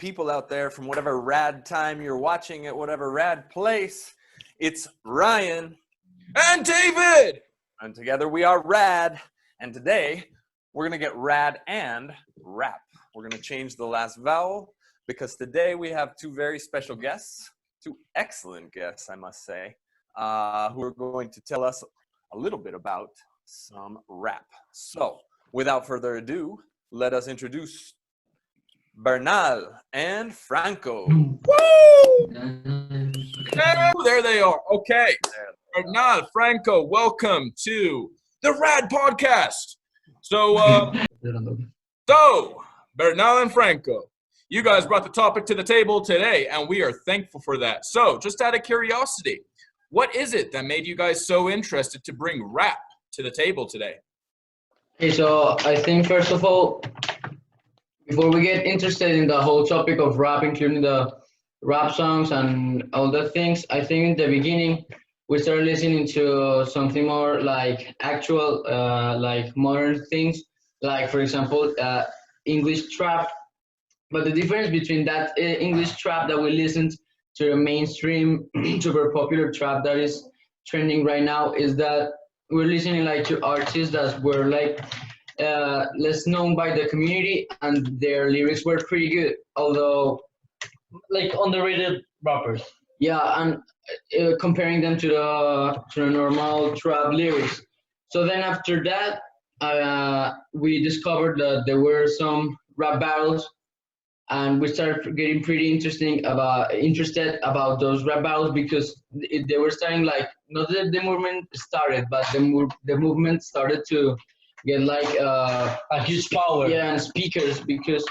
people out there from whatever rad time you're watching at whatever rad place. It's Ryan. And David! And together we are RAD. And today we're going to get rad and rap. We're going to change the last vowel because today we have two very special guests, two excellent guests, I must say, who are going to tell us a little bit about some rap. So, without further ado, let us introduce Bernal and Franco. Woo! Oh, there they are. Okay. Bernal, Franco, welcome to the RAD podcast. So, Bernal and Franco, you guys brought the topic to the table today, and we are thankful for that. So, just out of curiosity, what is it that made you guys so interested to bring rap to the table today? Okay, so I think first of all, before we get interested in the whole topic of rap, including the rap songs and all the things, I think in the beginning we started listening to something more like actual, like modern things, like for example, English trap. But the difference between that English trap that we listened to the mainstream, super popular trap that is trending right now is that we're listening like to artists that were like less known by the community, and their lyrics were pretty good, although like underrated rappers. yeah, and comparing them to the normal trap lyrics. So then after that, we discovered that there were some rap battles, and we started getting pretty interested about those rap battles because they were starting like not that the movement started, but the movement started to get like A huge power. yeah, and speakers, because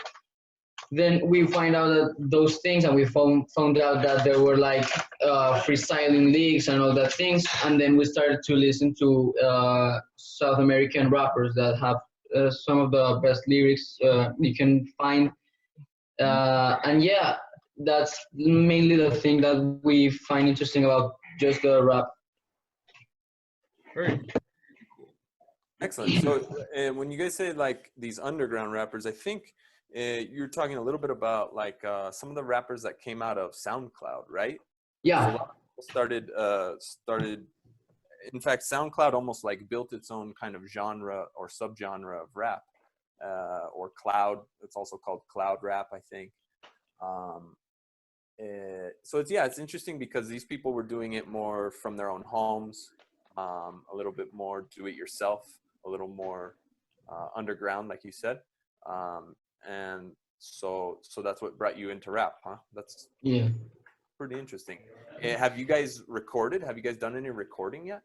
then we find out that those things, and we found out that there were like freestyling leagues and all that things, and then we started to listen to South American rappers that have some of the best lyrics you can find. And yeah, that's mainly the thing that we find interesting about just the rap. Very Excellent. So when you guys say like these underground rappers, I think you're talking a little bit about like some of the rappers that came out of SoundCloud, right? Yeah. So a lot of people started. In fact, SoundCloud almost like built its own kind of genre or subgenre of rap, or cloud. It's also called cloud rap, I think. So it's interesting because these people were doing it more from their own homes, a little bit more do it yourself, a little more underground, like you said, and so that's what brought you into rap, huh? That's Yeah. pretty interesting. Have you guys recorded? Have you guys done any recording yet?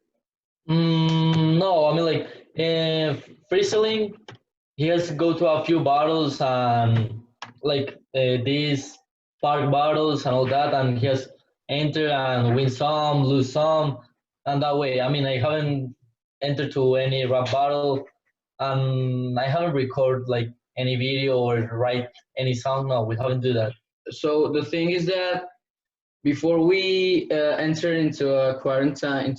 No, I mean like freestyling. He has to go to a few battles and like these park battles and all that, and he has enter and win some, lose some, and that way. I mean, I haven't entered to any rap battle, and I haven't recorded like any video or write any song. No, we haven't do that. So the thing is that before we entered into the quarantine,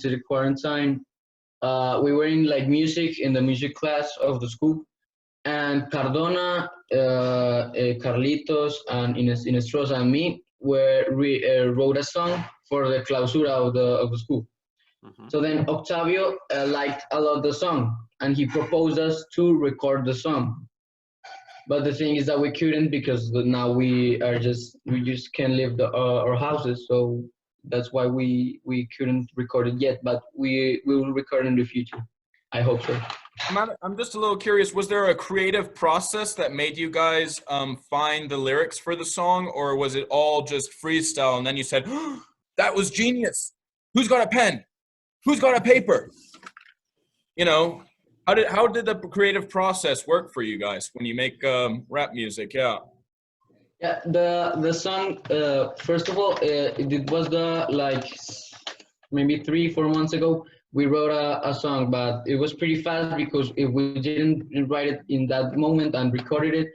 we were in like music in the music class of the school, and Cardona, Carlitos, and Inestrosa and me wrote a song for the clausura of the school. Mm-hmm. So then Octavio liked a lot the song, and he proposed us to record the song. But the thing is that we couldn't, because now we just can't leave our houses. So that's why we couldn't record it yet. But we will record in the future. I hope so. I'm just a little curious, was there a creative process that made you guys find the lyrics for the song, or was it all just freestyle and then you said, oh, that was genius? Who's got a pen? Who's got a paper? You know, how did the creative process work for you guys when you make rap music? Yeah. Yeah, the song, first of all, it was like maybe 3-4 months ago. We wrote a song, but it was pretty fast because if we didn't write it in that moment and recorded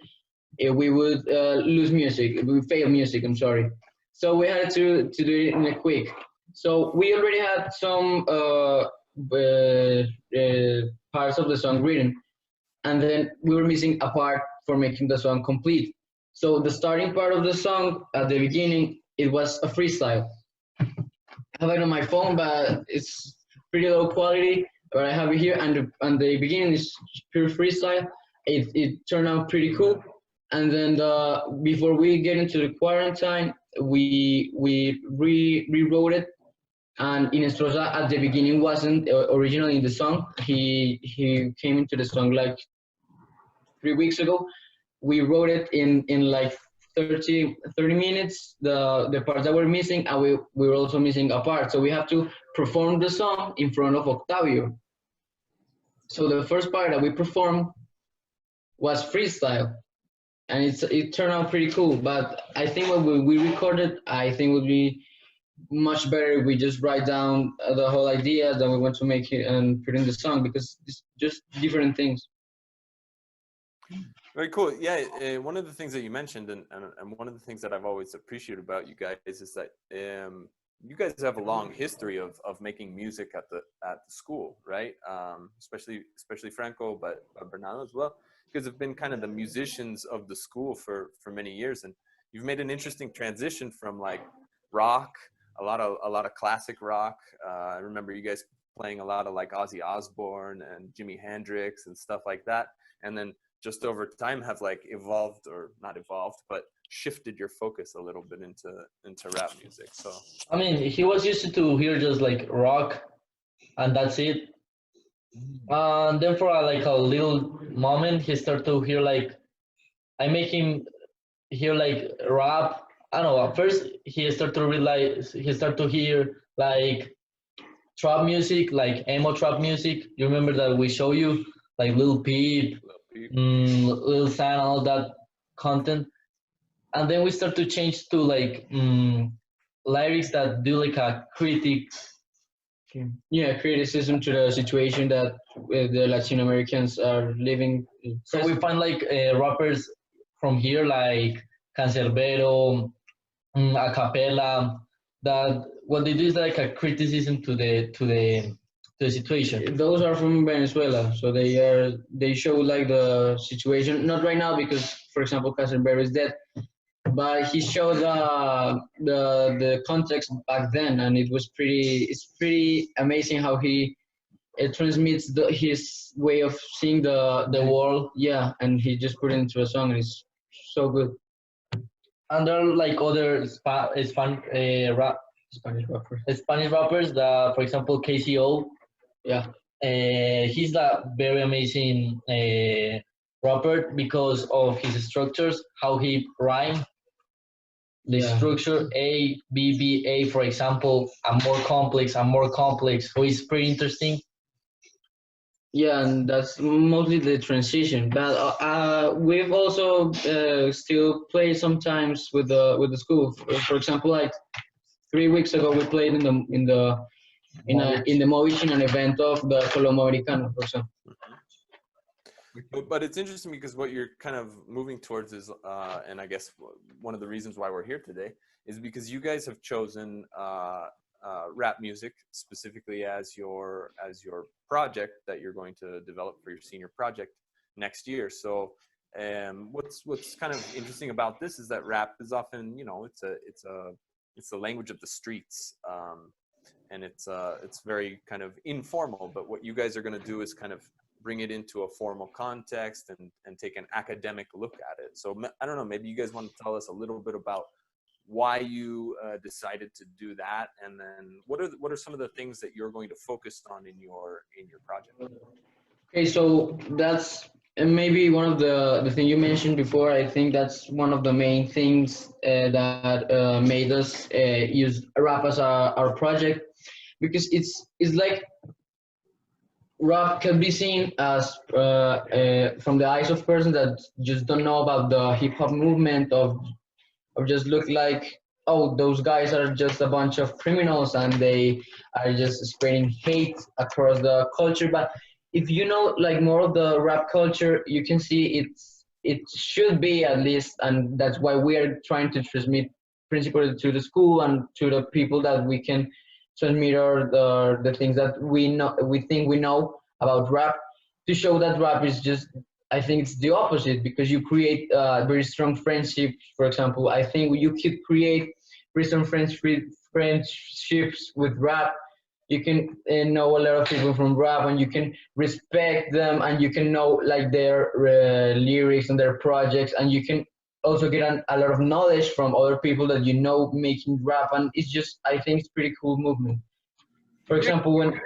it, we would lose music. We would fail music, I'm sorry. So we had to do it in a quick. So we already had some parts of the song written, and then we were missing a part for making the song complete. So the starting part of the song at the beginning, it was a freestyle. I have it on my phone, but it's pretty low quality. But I have it here, and the beginning is pure freestyle. It turned out pretty cool. And then before we get into the quarantine, we rewrote it. And Inestrosa at the beginning wasn't originally in the song. He came into the song like 3 weeks ago. We wrote it in like 30 minutes, the parts that were missing, and we were also missing a part. So we have to perform the song in front of Octavio. So the first part that we performed was freestyle, and it turned out pretty cool. But I think when we recorded, I think it would be much better if we just write down the whole idea that we want to make it and put in the song, because it's just different things. Very cool. Yeah, one of the things that you mentioned, and one of the things that I've always appreciated about you guys is that you guys have a long history of making music at the school, right? Especially Franco, but Bernardo as well, because have been kind of the musicians of the school for many years, and you've made an interesting transition from like rock, a lot of classic rock. I remember you guys playing a lot of like Ozzy Osbourne and Jimi Hendrix and stuff like that, and then just over time have like evolved, or not evolved, but shifted your focus a little bit into rap music. So I mean, he was used to hear just like rock, and that's it. And then for like a little moment, he started to hear like I make him hear like rap. I don't know. At first, he started to realize he started to hear like trap music, like emo trap music. You remember that we show you like Lil Peep, Lil San, all that content, and then we start to change to like lyrics that do like a critic. Yeah, criticism to the situation that the Latin Americans are living. So we find like rappers from here like Cancerbero, a cappella, that what they do is like a criticism to the situation. Those are from Venezuela, so they show like the situation. Not right now because, for example, Cancerbero is dead, but he showed the context back then, and it's pretty amazing how he it transmits his way of seeing the world. Yeah, and he just put it into a song, and it's so good. And there are like other Spanish rappers. Spanish rappers that, for example, KCO. Yeah, He's a very amazing rapper because of his structures, how he rhyme. The structure A, B, B, A, for example, are more complex, so it's pretty interesting. yeah, and that's mostly the transition. But we've also still played sometimes with the school. For example, like 3 weeks ago, we played in the Movich in an event of the Colombo Americano, for example. But it's interesting because what you're kind of moving towards is, and I guess one of the reasons why we're here today is because you guys have chosen rap music specifically as your project that you're going to develop for your senior project next year. So what's kind of interesting about this is that rap is often, it's the language of the streets, and it's very kind of informal. But what you guys are going to do is kind of bring it into a formal context and take an academic look at it. So I don't know, maybe you guys want to tell us a little bit about why you decided to do that, and then what are some of the things that you're going to focus on in your project? Okay, so that's maybe one of the thing you mentioned before. I think that's one of the main things that made us use rap as our project, because it's like rap can be seen as from the eyes of person that just don't know about the hip hop movement of just look like, oh, those guys are just a bunch of criminals and they are just spreading hate across the culture. But if you know like more of the rap culture, you can see it should be at least, and that's why we are trying to transmit principally to the school and to the people that we can transmit the things that we think we know about rap, to show that rap is just I think it's the opposite because you create very strong friendships. For example, I think you could create very strong friendships with rap. You can know a lot of people from rap, and you can respect them, and you can know like their lyrics and their projects, and you can also get a lot of knowledge from other people that you know making rap, and it's just I think it's pretty cool movement. For example, when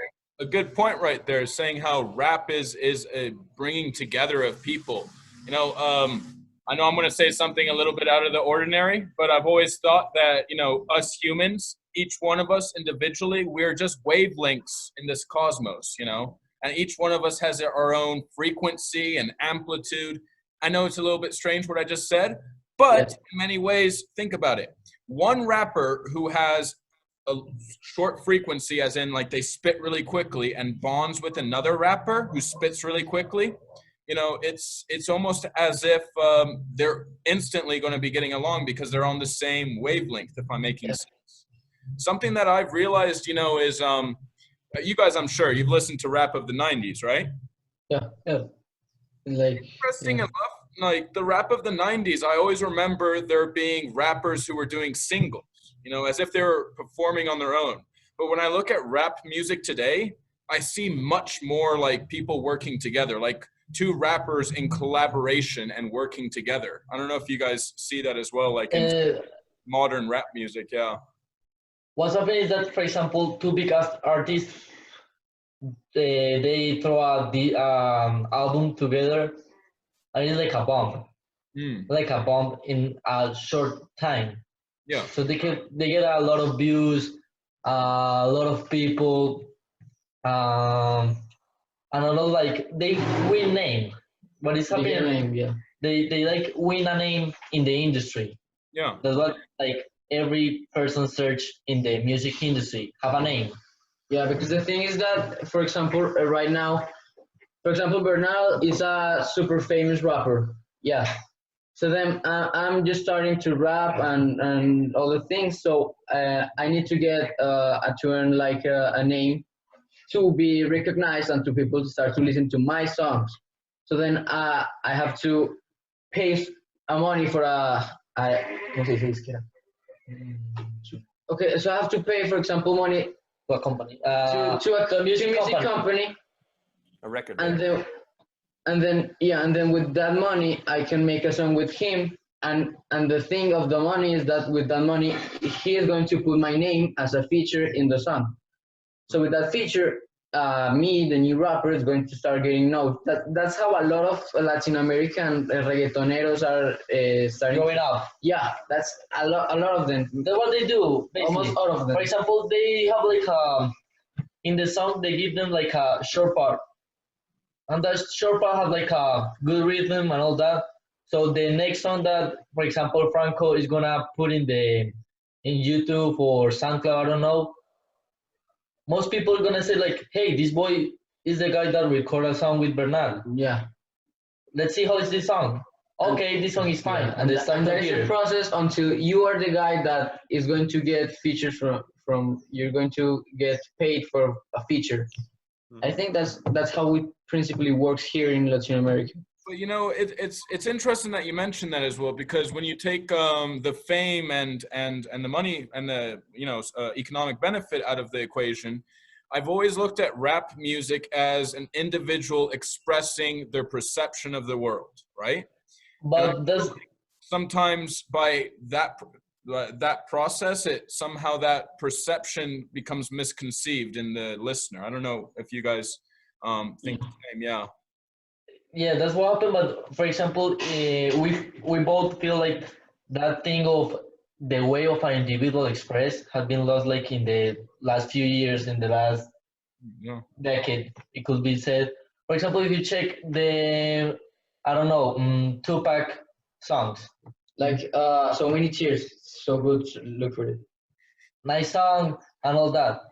A good point right there, saying how rap is a bringing together of people. You know, I know I'm going to say something a little bit out of the ordinary, but I've always thought that, you know, us humans, each one of us individually, we're just wavelengths in this cosmos, you know, and each one of us has our own frequency and amplitude. I know it's a little bit strange what I just said, but in many ways, think about it. One rapper who has a short frequency, as in like they spit really quickly, and bonds with another rapper who spits really quickly, you know, it's almost as if they're instantly going to be getting along because they're on the same wavelength, if I'm making sense. Something that I've realized, you know, is you guys, I'm sure you've listened to rap of the 90s, right? yeah, like Interesting enough, like the rap of the 90s, I always remember there being rappers who were doing singles, you know, as if they were performing on their own. But when I look at rap music today, I see much more like people working together, like two rappers in collaboration and working together. I don't know if you guys see that as well, like in modern rap music. Yeah. What's happening is that, for example, two big artists, they throw out the album together, and it's like a bomb, like a bomb in a short time. Yeah. So they get a lot of views, a lot of people, and a lot like they win name. But it's happening. name, yeah. They like win a name in the industry. Yeah. That's what like every person search in the music industry have a name. Yeah, because the thing is that, for example, right now, for example, Bernal is a super famous rapper. Yeah. So then I'm just starting to rap and all the things. So I need to get to earn like a name to be recognized and to people to start to listen to my songs. So then I have to pay money for ¿cómo se dice disquera? Okay, so I have to pay, for example, money To a company. to a music company. A record. And then with that money I can make a song with him, and the thing of the money is that with that money he is going to put my name as a feature in the song. So with that feature, me, the new rapper, is going to start getting known. That's how a lot of Latin American reggaetoneros are starting Growing up. Yeah, that's a lot of them. That's what they do, basically. Almost all of them. For example, they have like in the song they give them like a short part, and that short part has like a good rhythm and all that. So the next song that, for example, Franco is gonna put in YouTube or SoundCloud, I don't know. Most people are gonna say like, "Hey, this boy is the guy that recorded a song with Bernal. Yeah. Let's see how is this song. Okay, this song is fine." And they start to there's hear. a process until you are the guy that is going to get features from you're going to get paid for a feature. I think that's how it principally works here in Latin America. But you know, it's interesting that you mentioned that as well, because when you take the fame and the money and the economic benefit out of the equation, I've always looked at rap music as an individual expressing their perception of the world, right? But sometimes by that process, somehow that perception becomes misconceived in the listener. I don't know if you guys think the same. Yeah. Yeah, that's what happened. But for example, we both feel like that thing of the way of an individual express has been lost, like in the last few years, in the last decade, it could be said. For example, if you check the, I don't know, Tupac songs, like so many cheers, so good. Look for it. Nice song and all that,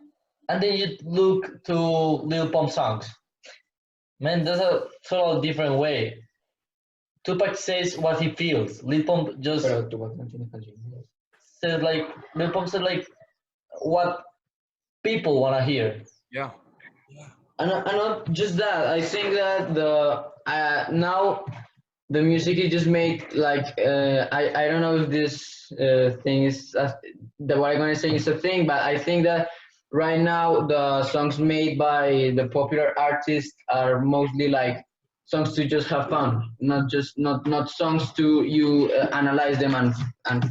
and then you look to Lil Pump songs. Man, that's a total different way. Tupac says what he feels. Lil Pump just said like, Lil Pump said like what people wanna hear. Yeah. And not just that. I think that the now the music is just made like I don't know if this thing is the what I'm gonna say is a thing, but I think that right now the songs made by the popular artists are mostly like songs to just have fun, not songs to you analyze them and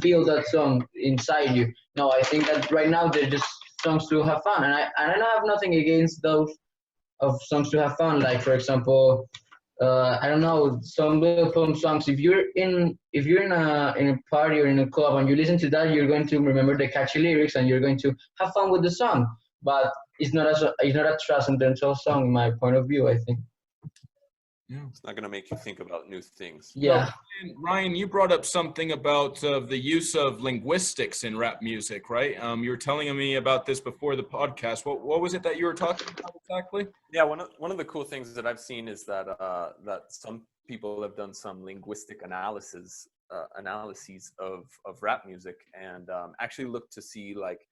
feel that song inside you. No, I think that right now they're just songs to have fun, and I don't have nothing against those of songs to have fun. Like for example, I don't know, some Lil Pump songs. If you're in a party or in a club and you listen to that, you're going to remember the catchy lyrics and you're going to have fun with the song. But it's not a transcendental song, in my point of view. I think. It's not going to make you think about new things. Yeah. And Ryan, you brought up something about the use of linguistics in rap music, right? You were telling me about this before the podcast. What was it that you were talking about exactly? Yeah, one of the cool things that I've seen is that that some people have done some linguistic analyses of rap music and actually looked to see like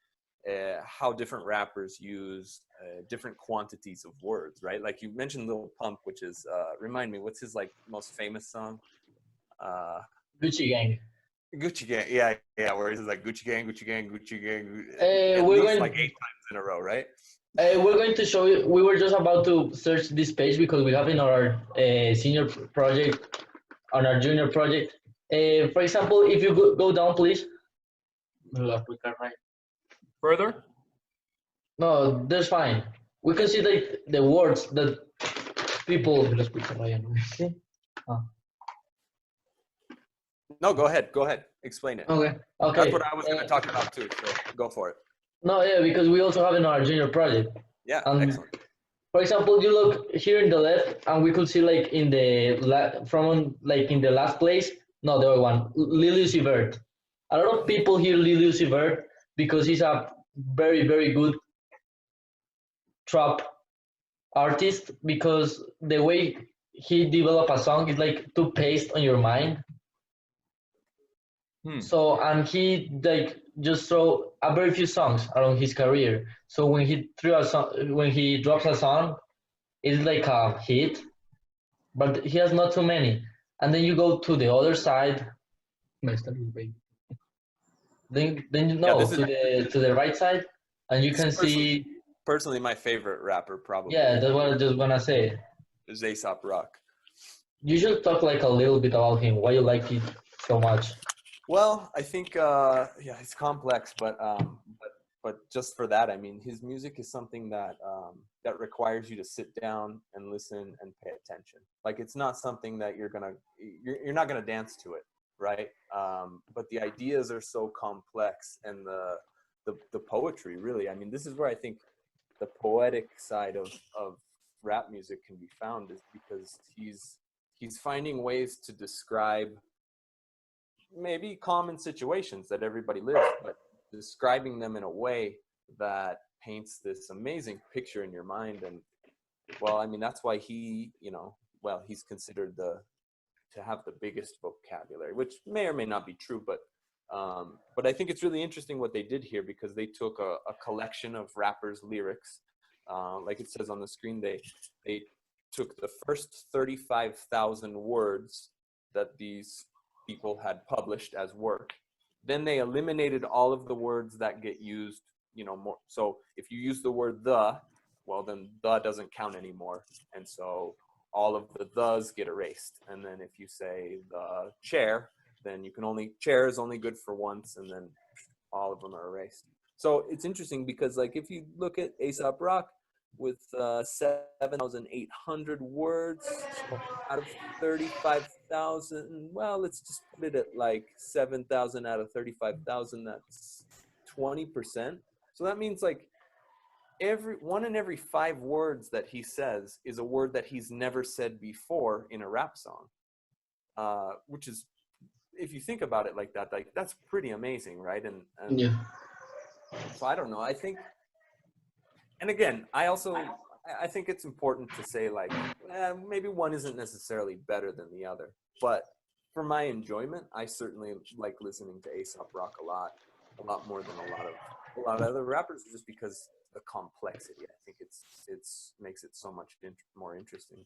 how different rappers use different quantities of words, right? Like you mentioned Lil Pump, which is remind me, what's his like most famous song? Gucci Gang. Gucci Gang, yeah, where he's like Gucci Gang, Gucci Gang, Gucci Gang, at We're least going. like 8 times in a row, right? We're going to show you. We were just about to search this page because we have in our senior project, on our junior project. For example, if you go down, please. Further? No, that's fine. We can see like the words that people. See? No, go ahead, explain it. Okay. Okay. That's what I was going to talk about too. So go for it. No, yeah, because we also have in our junior project. Yeah, excellent. For example, you look here in the left, and we could see like in the from like in the last place. No, the other one, Lil Uzi Vert. A lot of people hear Lil Uzi Vert because he's a very good trap artist. Because the way he develop a song is like to paste on your mind. So and he like just throw a very few songs around his career. So when he when he drops a song, it's like a hit, but he has not too many. And then you go to the other side. Then you Yeah, know this is to the right side, and you can see. personally my favorite rapper probably. Yeah, that's what I just wanna say. Is Aesop Rock. You should talk like a little bit about him. Why you like it so much? Well, I think yeah, it's complex, but just for that, I mean, his music is something that that requires you to sit down and listen and pay attention. Like it's not something that you're not gonna dance to it, right? But the ideas are so complex, and the poetry really. I mean, this is where I think the poetic side of rap music can be found, is because he's finding ways to describe maybe common situations that everybody lives, but describing them in a way that paints this amazing picture in your mind. And well, I mean, that's why he's considered to have the biggest vocabulary, which may or may not be true, but I think it's really interesting what they did here, because they took a collection of rappers' lyrics, like it says on the screen. They took the first 35,000 words that these people had published as work. Then they eliminated all of the words that get used, more. So if you use the word the, well, then the doesn't count anymore. And so all of the thes get erased. And then if you say the chair, then chair is only good for once, and then all of them are erased. So it's interesting because, like, if you look at Aesop Rock with 7,800 words, so out of 35,000, well, let's just put it at like 7,000 out of 35,000, that's 20%. So that means like one in every 5 words that he says is a word that he's never said before in a rap song, which is, if you think about it like that, like that's pretty amazing, right? And Yeah. so I don't know. I think, and again, I think it's important to say like maybe one isn't necessarily better than the other, but for my enjoyment, I certainly like listening to Aesop Rock a lot more than a lot of a lot of other rappers, or just because the complexity? I think it's makes it so much more interesting.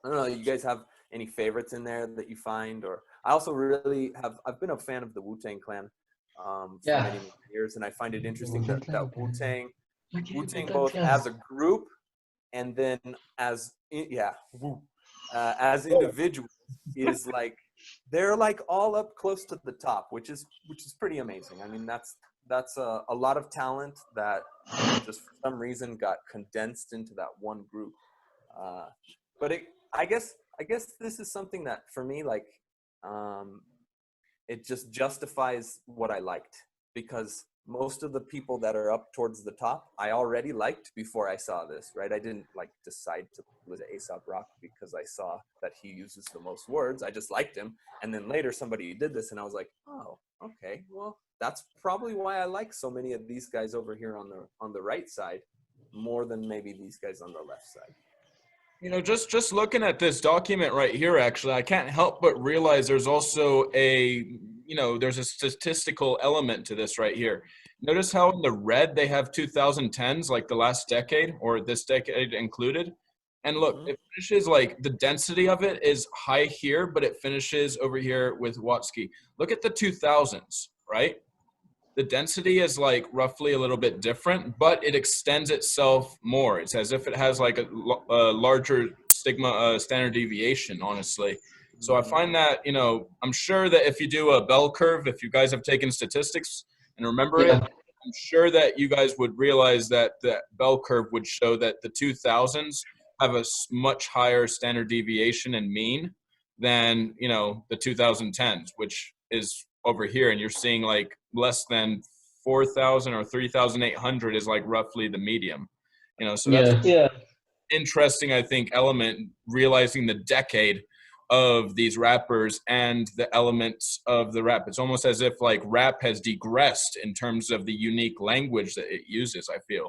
I don't know. You guys have any favorites in there that you find? Or I also really have. I've been a fan of the Wu-Tang Clan for Yeah. many years, and I find it interesting that Wu-Tang Wu-Tang both as a group and then as as individuals is like they're like all up close to the top, which is pretty amazing. I mean, that's a lot of talent that just for some reason got condensed into that one group. But I guess this is something that for me, like, it just justifies what I liked, because most of the people that are up towards the top, I already liked before I saw this, right? I didn't like decide to listen to A$AP Rock because I saw that he uses the most words. I just liked him. And then later somebody did this and I was like, oh, okay, well, that's probably why I like so many of these guys over here on the right side more than maybe these guys on the left side. You know, just looking at this document right here, actually, I can't help but realize there's also there's a statistical element to this right here. Notice how in the red they have 2010s, like the last decade or this decade included. And look, it finishes like the density of it is high here, but it finishes over here with Watsky. Look at the 2000s, right? The density is like roughly a little bit different, but it extends itself more. It's as if it has like a larger standard deviation, honestly. So I find that, I'm sure that if you do a bell curve, if you guys have taken statistics and remember it, I'm sure that you guys would realize that the bell curve would show that the 2000s have a much higher standard deviation and mean than, the 2010s, which is over here, and you're seeing like less than 4,000 or 3,800 is like roughly the medium, so that's interesting, I think, element, realizing the decade of these rappers and the elements of the rap. It's almost as if like rap has digressed in terms of the unique language that it uses, I feel.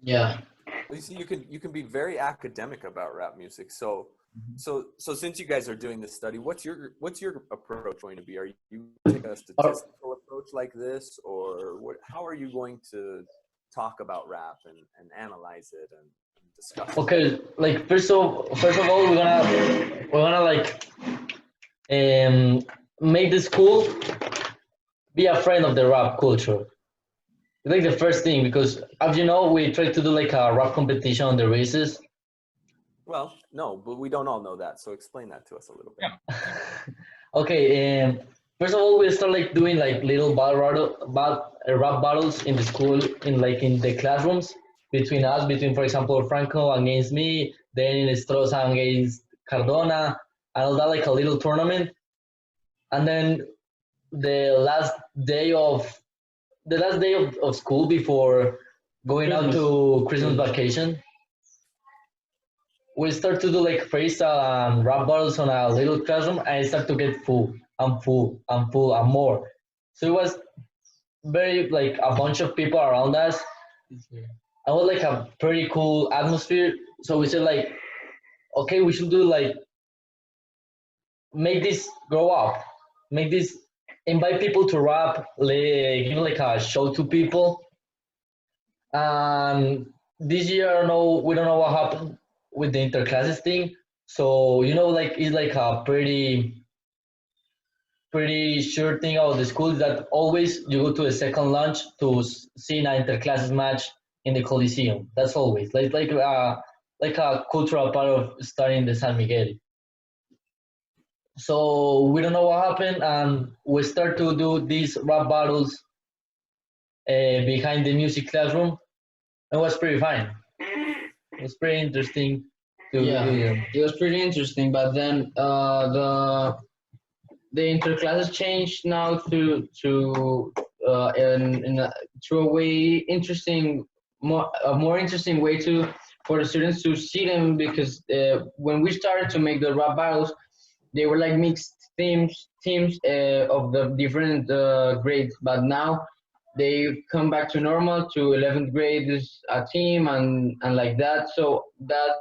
Yeah. You see, you can be very academic about rap music. So since you guys are doing this study, what's your approach going to be? Are you taking a statistical approach like this, or how are you going to talk about rap and analyze it and discuss it? Okay, like first of all, we're gonna like make the school be a friend of the rap culture. Like the first thing, because as you know, we try to do like a rap competition on the races. Well, no, but we don't all know that. So explain that to us a little bit. Yeah. Okay, first of all, we start like doing like little rap battles in the school, in the classrooms between us, for example Franco against me, then Estrosa against Cardona, and all that, like a little tournament. And then the last day of school before going out to Christmas vacation, we start to do like freestyle and rap battles on a little classroom, and I start to get full and more. So it was very like a bunch of people around us. I was like a pretty cool atmosphere. So we said like, okay, we should do like, make this grow up, make this, invite people to rap, give like a show to people. And this year, we don't know what happened with the interclasses thing. So like it's like a pretty sure thing about the school that always you go to a second lunch to see an interclasses match in the Coliseum. That's always like a cultural part of studying the San Miguel. So we don't know what happened, and we start to do these rap battles behind the music classroom. It was pretty fun. It was pretty interesting. It was pretty interesting, but then the interclasses changed now through a way interesting, a more interesting way for the students to see them, because when we started to make the rap battles, they were like mixed teams of the different grades, but now they come back to normal, to 11th grade is a team and like that. So that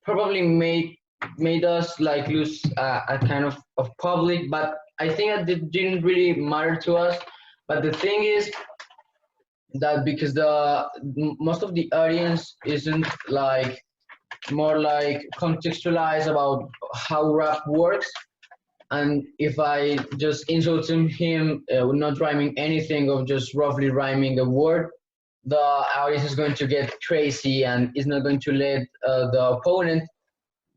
probably made us like lose a kind of public, but I think that it didn't really matter to us. But the thing is that because most of the audience isn't like more like contextualized about how rap works, and if I just insult him not rhyming anything or just roughly rhyming a word, the audience is going to get crazy and is not going to let the opponent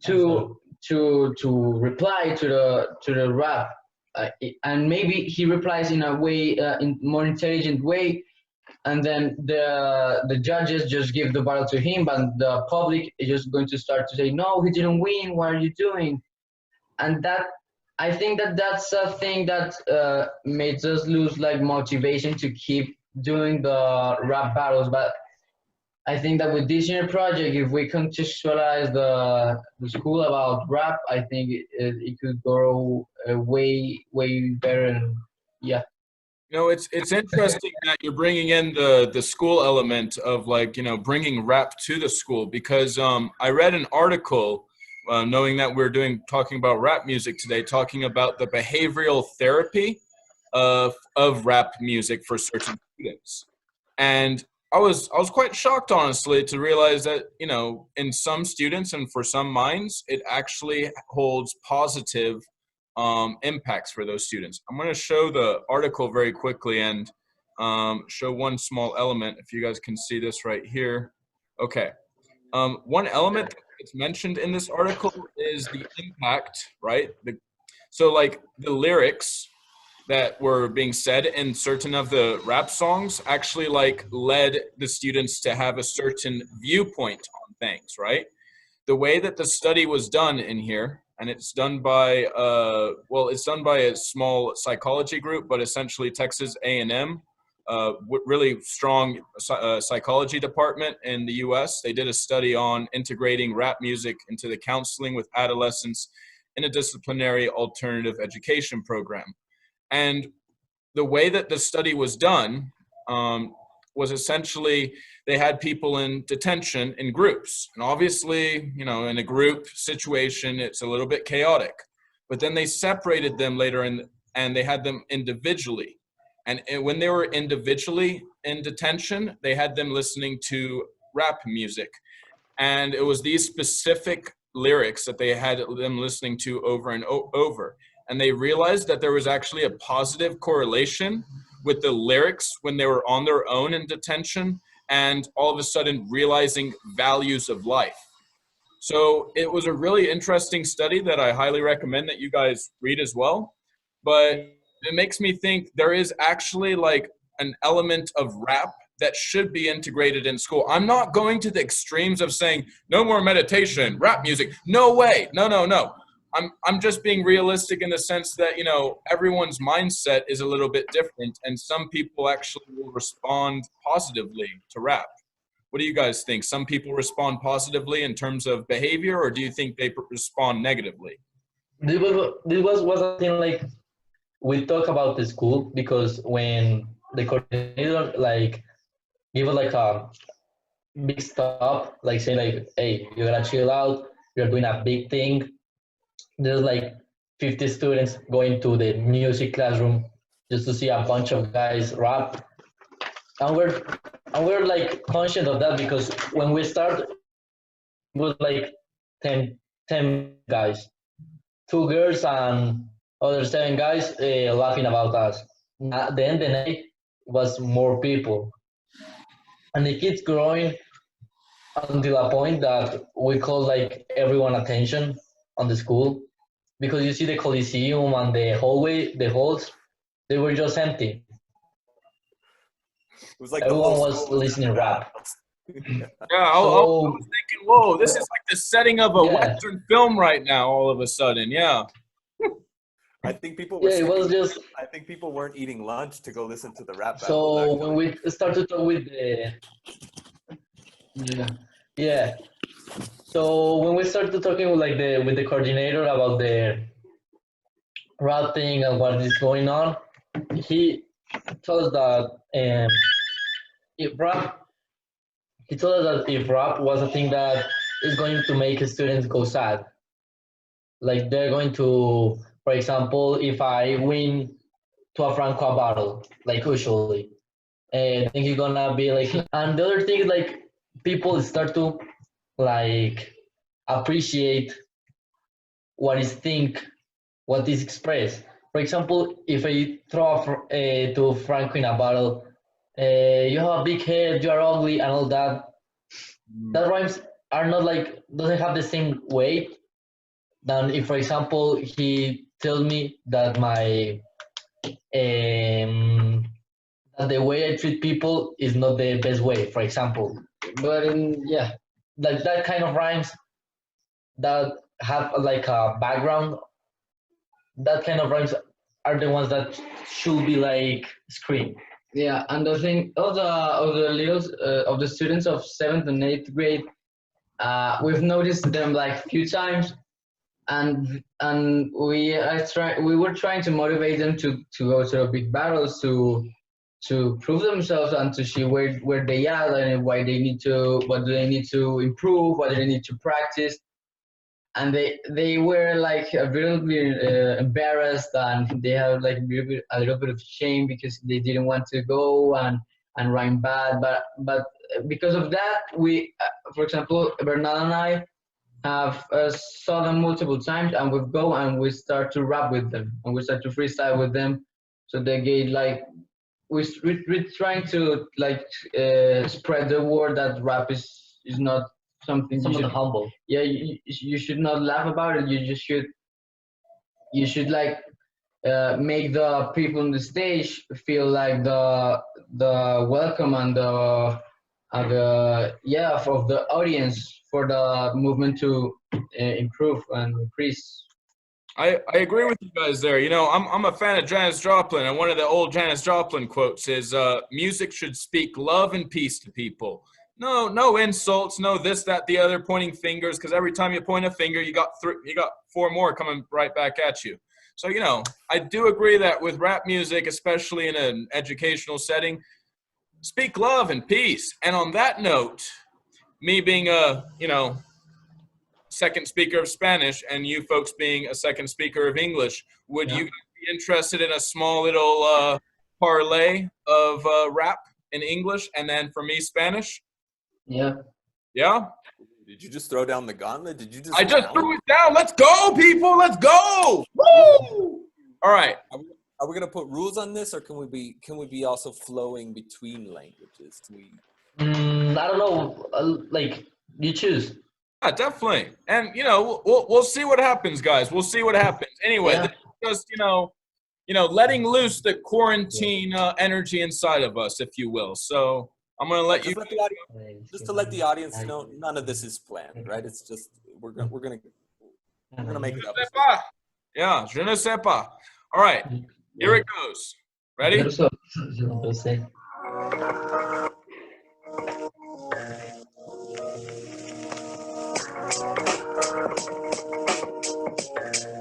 to reply to the rap, and maybe he replies in a way in more intelligent way, and then the judges just give the battle to him, but the public is just going to start to say, no, he didn't win, what are you doing? And that, I think that that's a thing that makes us lose like motivation to keep doing the rap battles. But I think that with this year project, if we contextualize the school about rap, I think it could grow way better. And yeah. You know, it's interesting that you're bringing in the school element of, like, you know, bringing rap to the school, because I read an article, knowing that we're talking about rap music today, talking about the behavioral therapy of rap music for certain students, and I was quite shocked, honestly, to realize that, you know, in some students and for some minds, it actually holds positive impacts for those students. I'm going to show the article very quickly and show one small element, if you guys can see this right here. Okay. One element that's mentioned in this article is the impact, right? So like the lyrics that were being said in certain of the rap songs actually like led the students to have a certain viewpoint on things, right? The way that the study was done in here, and it's done by it's done by a small psychology group, but essentially Texas A&M, really strong psychology department in the US. They did a study on integrating rap music into the counseling with adolescents in a disciplinary alternative education program. And the way that the study was done was essentially they had people in detention in groups. And obviously, you know, in a group situation, it's a little bit chaotic. But then they separated them later and they had them individually. And when they were individually in detention, they had them listening to rap music. And it was these specific lyrics that they had them listening to over and over. And they realized that there was actually a positive correlation with the lyrics when they were on their own in detention and all of a sudden realizing values of life. So it was a really interesting study that I highly recommend that you guys read as well. But it makes me think there is actually like an element of rap that should be integrated in school. I'm not going to the extremes of saying no more meditation, rap music. No way. No. I'm just being realistic in the sense that, you know, everyone's mindset is a little bit different, and some people actually will respond positively to rap. What do you guys think? Some people respond positively in terms of behavior, or do you think they respond negatively? This was a thing like we talk about the school, because when the coordinator like give us like a big stop, like saying like, hey, you gotta chill out, you're doing a big thing. There's like 50 students going to the music classroom just to see a bunch of guys rap, and we're like conscious of that, because when we start, it was like 10 guys, 2 girls and other 7 guys laughing about us. At the end of the night was more people, and it keeps growing until a point that we call like everyone attention on the school, because you see the Coliseum and the hallway, the halls, they were just empty. It was like Everyone was listening rap. Yeah, I was thinking, whoa, this is like the setting of a Western film right now, all of a sudden. Yeah. I think people were. Yeah, it was just. I think people weren't eating lunch to go listen to the rap So battles, when we started to talk with the. Yeah. So when we started talking with the coordinator about the rap thing and what is going on, he told us that if rap, he told us that if rap was a thing that is going to make students go sad, like they're going to, for example, if I win to a Franco bottle, like usually. I think it's gonna be like, and the other thing is like people start to like appreciate what is think, what is expressed. For example, if I throw to Franco in a bottle, you have a big head, you are ugly, and all that. That rhymes are not like doesn't have the same weight than if, for example, he tells me that my that the way I treat people is not the best way, for example. But yeah, like that kind of rhymes that have like a background, that kind of rhymes are the ones that should be like screen. Yeah, and the thing of the little of the students of 7th and 8th grade, we've noticed them like few times, and we were trying to motivate them to go to the big battles to prove themselves and to see where they are and what do they need to improve, what do they need to practice. And they were like a little bit embarrassed, and they have like a little bit of shame because they didn't want to go and rhyme bad. But because of that, we, for example, Bernal and I have saw them multiple times, and we go and we start to rap with them, and we start to freestyle with them. So they get like we're trying to like spread the word that rap is not something Some you of the should, humble. yeah, you should not laugh about it. You just should like make the people on the stage feel like the welcome and the yeah of the audience for the movement to improve and increase. I agree with you guys there. You know, I'm a fan of Janis Joplin, and one of the old Janis Joplin quotes is, "Music should speak love and peace to people. No insults, no this, that, the other, pointing fingers. Because every time you point a finger, you got four more coming right back at you." So you know, I do agree that with rap music, especially in an educational setting, speak love and peace. And on that note, me being a second speaker of Spanish and you folks being a second speaker of English, would you be interested in a small little parlay of rap in English and then for me Spanish? Yeah. Yeah? Did you just throw down the gauntlet? Did you just I just threw it down. Let's go, people. Let's go. Woo! All right. Are we gonna put rules on this, or can we be also flowing between languages? Can we? I don't know. Like you choose. Yeah, definitely. And you know, we'll see what happens, guys. We'll see what happens. Anyway, Yeah. this is just letting loose the quarantine energy inside of us, if you will. So I'm gonna let you. Just to let the audience know, none of this is planned, right? It's just we're gonna make it up. Yeah, je ne sais pas. All right, here it goes. Ready?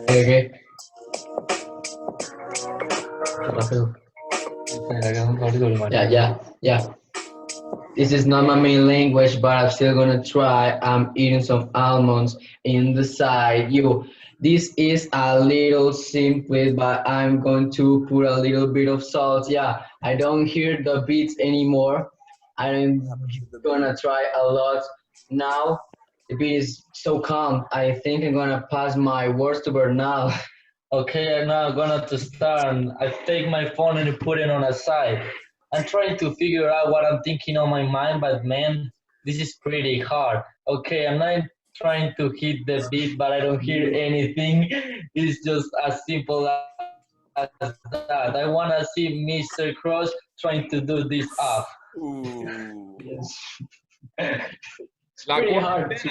Okay. Yeah. This is not my main language, but I'm still gonna try. I'm eating some almonds in the side. This is a little simple, but I'm going to put a little bit of salt. Yeah, I don't hear the beats anymore. I'm gonna try a lot now. The beat is so calm. I think I'm gonna pass my words to Bernal. Okay, I'm now gonna to start. I take my phone and put it on a side. I'm trying to figure out what I'm thinking on my mind, but man, this is pretty hard. Okay, I'm not trying to hit the beat, but I don't hear anything. It's just as simple as that. I wanna see Mr. Crush trying to do this off. Ooh. Yes. La Pretty hard. It's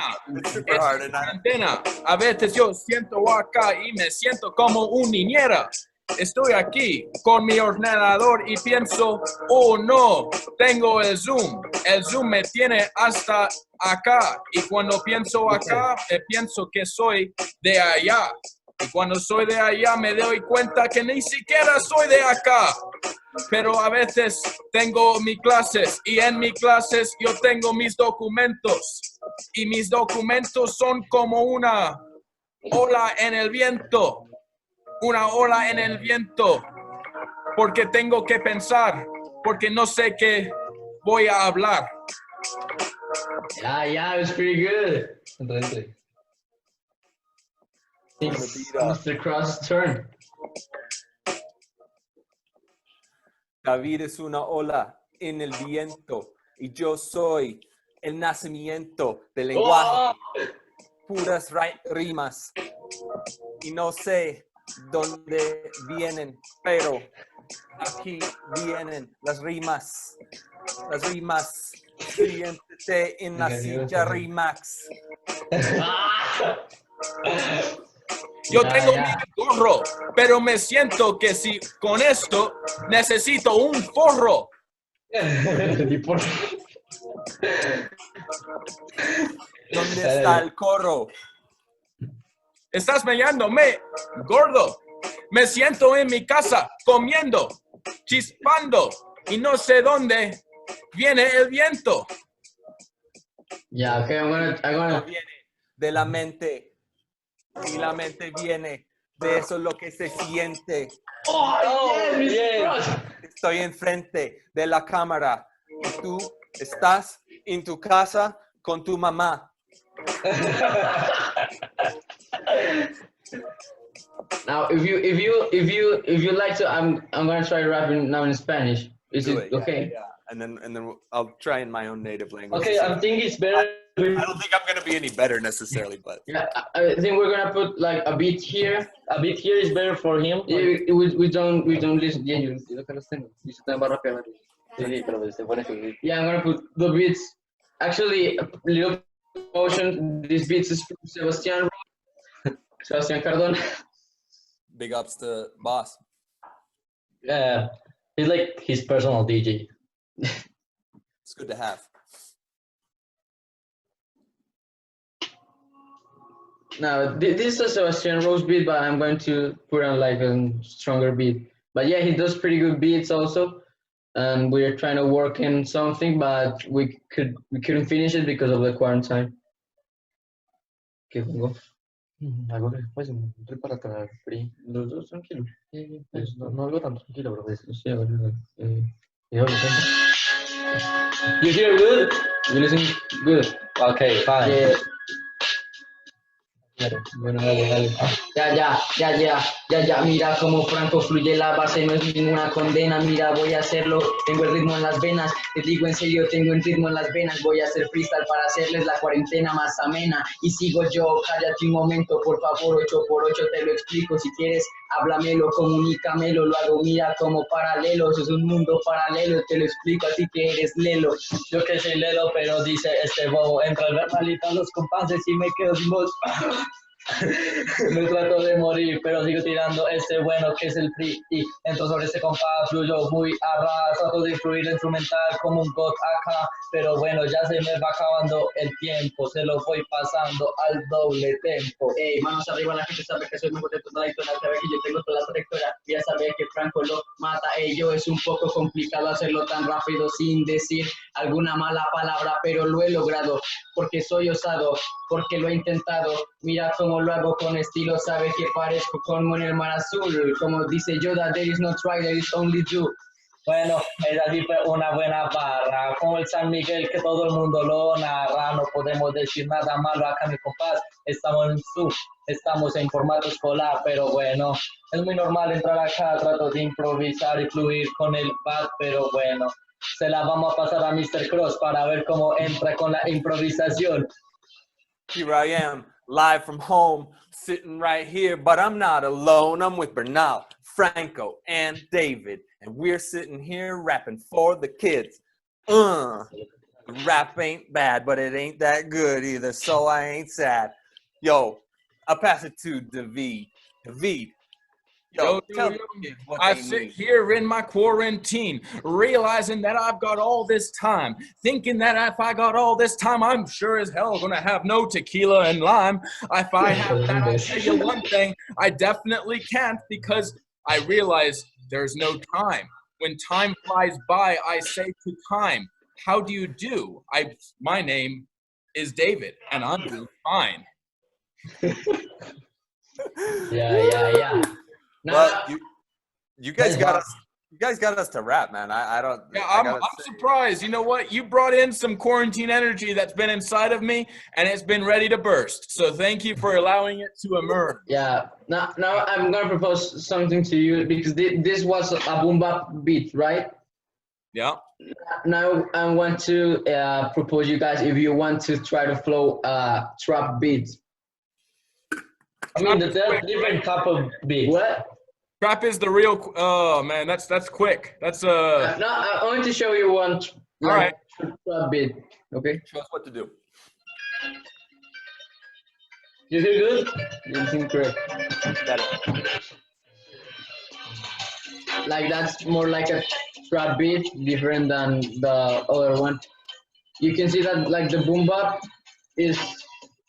super hard, and cuarentena. A veces yo siento acá y me siento como un niñera. Estoy aquí con mi ordenador y pienso, oh no, tengo el Zoom. El Zoom me tiene hasta acá. Y cuando pienso acá, pienso que soy de allá. Y cuando soy de allá me doy cuenta que ni siquiera soy de acá. Pero a veces tengo mis clases y en mis clases yo tengo mis documentos. Y mis documentos son como una ola en el viento. Una ola en el viento. porque tengo que pensar, porque no sé qué voy a hablar. Yeah, it was pretty good. Entonces, It's Mr. Cross's turn. David es una ola en el viento y yo soy el nacimiento del lenguaje, puras rimas y no sé dónde vienen, pero aquí vienen las rimas, siéntete en la silla Rimax. Yo tengo mi gorro, pero me siento que si con esto necesito un forro. ¿Dónde está el coro? Estás mirándome, gordo. Me siento en mi casa comiendo, chispando y no sé dónde viene el viento. Yeah, okay, I'm gonna. Viene de la mente y la mente viene de eso lo que se siente. Estoy enfrente de la cámara y tú estás en tu casa con tu mamá. Now, if you like to, I'm gonna try rapping now in Spanish. Is Do it it, okay? Yeah. And then I'll try in my own native language. Okay, I think it's better. I don't think I'm gonna be any better necessarily, but Yeah, I think we're gonna put like a beat here. A bit here is better for him. Yeah, we don't listen. Yeah, yo que los tengo. Yo están para rapear. Sí, pero se pone que- Yeah, I'm gonna put the beats. Actually, a little motion. These beats is from Sebastian Cardona. big ups to boss. He's like his personal DJ. It's good to have. Now, this is a Sebastian Rose beat, but I'm going to put on like a stronger beat. But yeah, he does pretty good beats also, and we're trying to work in something, but we couldn't finish it because of the quarantine. ¿Qué pongo? Algo que pues para atrás, free. Los dos tranquilos. Pues, no algo tan tranquilo, pero pues, sí, You hear good? You listen good. Okay, fine. Yeah. Bueno, dale. Ya, mira cómo franco fluye la base, no es ninguna condena, mira, voy a hacerlo, tengo el ritmo en las venas, te digo en serio, tengo el ritmo en las venas, voy a hacer freestyle para hacerles la cuarentena más amena, y sigo yo, cállate un momento, por favor, 8x8 te lo explico, si quieres, háblamelo, comunícamelo, lo hago, mira, como paralelos, es un mundo paralelo, te lo explico, así que eres lelo. Yo que soy lelo, pero dice este bobo, entra el verbalito a los compases y me quedo sin voz. Me trato de morir, pero sigo tirando este bueno que es el free y entro sobre este compás, fluyo muy a ras, trato de influir la instrumental como un god acá, pero bueno, ya se me va acabando el tiempo, se lo voy pasando al doble tempo. Ey, manos arriba, la gente sabe que soy mejor de toda la historia, sabe que yo tengo toda la trayectoria, ya sabe que Franco lo mata, ello es un poco complicado hacerlo tan rápido sin decir alguna mala palabra, pero lo he logrado, porque soy osado, porque lo he intentado, mira cómo lo hago con estilo, sabe que parezco como en el mar azul, como dice Yoda, there is no try, there is only do. Bueno, esa sí fue una buena barra, como el San Miguel que todo el mundo lo narra, no podemos decir nada malo acá mi compás, estamos en formato escolar, pero bueno, es muy normal entrar acá, trato de improvisar y fluir con el pad, pero bueno, se la vamos a pasar a Mr. Cross para ver cómo entra con la improvisación. Here I am, live from home, sitting right here, but I'm not alone. I'm with Bernal, Franco, and David, and we're sitting here rapping for the kids. Rap ain't bad, but it ain't that good either, so I ain't sad. Yo, I'll pass it to David. David, yo, tell the kids what I they sit need. here in my quarantine, realizing that I've got all this time, thinking that if I got all this time, I'm sure as hell gonna have no tequila and lime. If I have that, I'll tell you one thing, I definitely can't, because I realize there's no time. When time flies by, I say to time, how do you do? My name is David, and I'm doing fine. Yeah. Now, Well, you guys got us You guys got us to rap, man. I don't. Yeah, I I'm gotta say, surprised. You know what? You brought in some quarantine energy that's been inside of me, and it's been ready to burst. So thank you for allowing it to emerge. Yeah. Now I'm gonna propose something to you because this was a boom bap beat, right? Yeah. Now I want to propose you guys if you want to try to flow trap beat. I mean, that's different type of beat. What? Trap is the real. Oh man, that's quick. That's No, I want to show you one right. trap beat. Okay. show us what to do. You feel good? You think correct. Better. Like that's more like a trap beat, different than the other one. You can see that like the boom bap is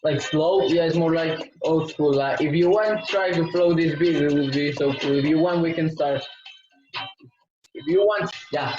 Like slow. yeah, it's more like old school. Like if you want to try to flow this beat, it will be so cool. If you want, we can start. If you want, ya,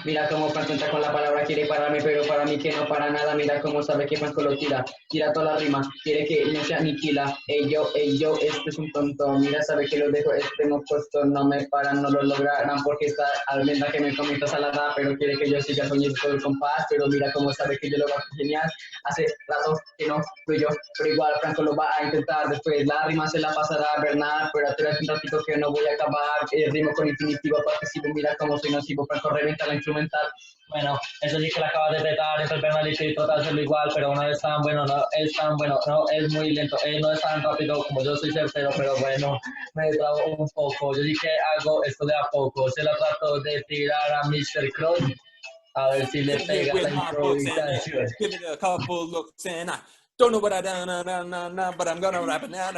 mira cómo Franco entra con la palabra, quiere pararme, pero para mí que no para nada, mira cómo sabe que Franco lo tira toda la rima, quiere que no se aniquila, ey yo, este es un tonto, mira sabe que lo dejo, no puesto, no me paran, no lo lograrán, porque esta almendra que me comí salada, pero quiere que yo siga con todo el compás, pero mira cómo sabe que yo lo hago genial, hace rato que no fui yo, pero igual Franco lo va a intentar, después la rima se la pasará a Bernard, pero atrás un ratito que no voy a acabar, rimo con infinitivo, participo, mira cómo soy nocivo, Franco revienta la instrumental. Bueno, eso sí que la acabas de petar, entre el penalti y trata de hacerlo igual, pero no es tan bueno, no es tan bueno, no es muy lento, no es tan rápido como yo soy certero, pero bueno, me trabo un poco. Yo sí que hago esto de a poco, se la trato de tirar a Mr. Cross, a ver si le pega la improvisación. Give it a couple looks and I don't know what I done, but I'm gonna rap it now.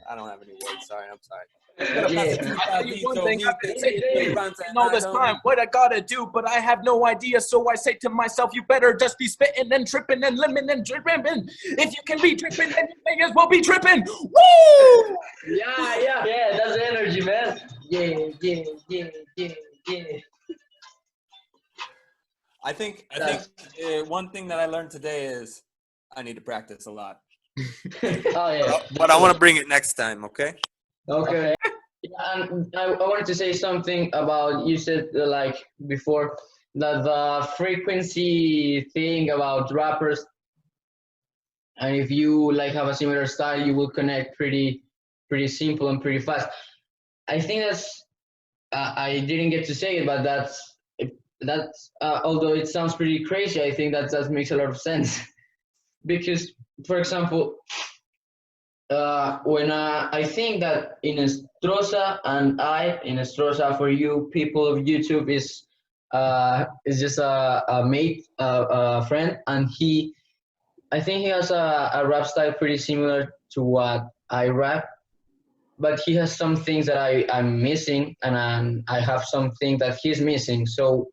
I don't have any words. Sorry, I'm sorry. All this time, what I gotta do, but I have no idea. So I say to myself, you better just be spitting and tripping and lemon and dripping. If you can be tripping, then you may as well be tripping. Woo! Yeah, That's energy, man. Yeah. I think one thing that I learned today is I need to practice a lot. Oh yeah. But I want to bring it next time, okay? Okay. Yeah, and I wanted to say something about, you said like before that the frequency thing about rappers, and if you like have a similar style, you will connect pretty simple and pretty fast. I think that's I didn't get to say it, but that's although it sounds pretty crazy, I think that makes a lot of sense. Because, for example, when I think that in Estrosa and in Estrosa, for you people of YouTube, is just a mate, a friend, and I think he has a rap style pretty similar to what I rap, but he has some things that I'm missing, and I have something that he's missing. So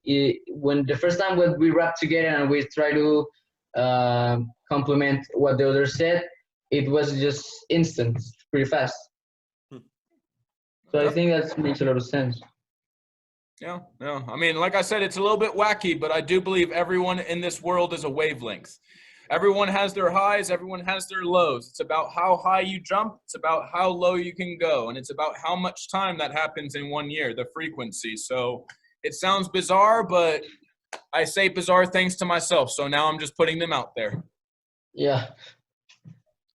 when the first time when we rap together and we try to complement what the other said, it was just instant, pretty fast. So I think that makes a lot of sense. Yeah. I mean, like I said, it's a little bit wacky, but I do believe everyone in this world is a wavelength. Everyone has their highs, everyone has their lows. It's about how high you jump, it's about how low you can go, and it's about how much time that happens in 1 year, the frequency. So it sounds bizarre, but I say bizarre things to myself, so now I'm just putting them out there. Yeah.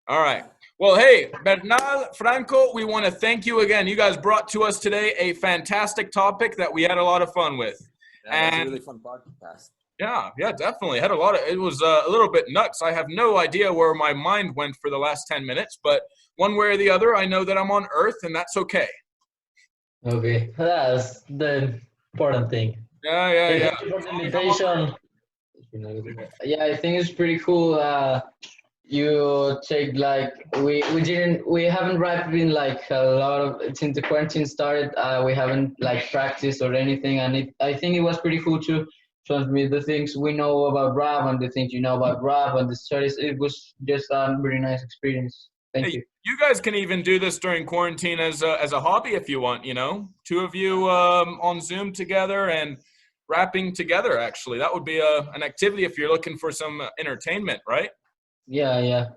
All right. Well, hey, Bernal, Franco, we want to thank you again. You guys brought to us today a fantastic topic that we had a lot of fun with. Yeah, it was a really fun podcast. Yeah, definitely. Had a lot of, it was a little bit nuts. I have no idea where my mind went for the last 10 minutes, but one way or the other, I know that I'm on Earth, and that's okay. Okay. That's the important thing. Yeah. Thank you for the invitation. Yeah, I think it's pretty cool. You take like we haven't rapped in like a lot of, since the quarantine started. We haven't like practiced or anything, and I think it was pretty cool to transmit the things we know about rap and the things you know about rap and the stories. It was just a very nice experience. Thank you. You guys can even do this during quarantine as a hobby if you want. You know, two of you on Zoom together and rapping together. Actually, that would be an activity if you're looking for some entertainment, right? Yeah.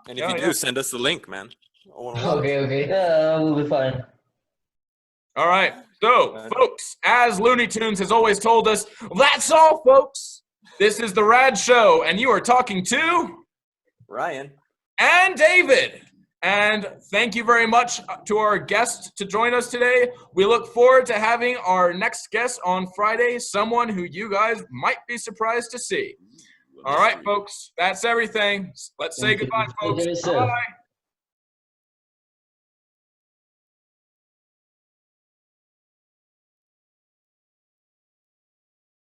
And if you do, send us the link, man. Okay. Yeah, that will be fine. All right. So, folks, as Looney Tunes has always told us, that's all, folks. This is the RAD Show, and you are talking to Ryan. and David. And thank you very much to our guest to join us today. We look forward to having our next guest on Friday, someone who you guys might be surprised to see. All right, folks, that's everything. Let's say goodbye, folks. Bye.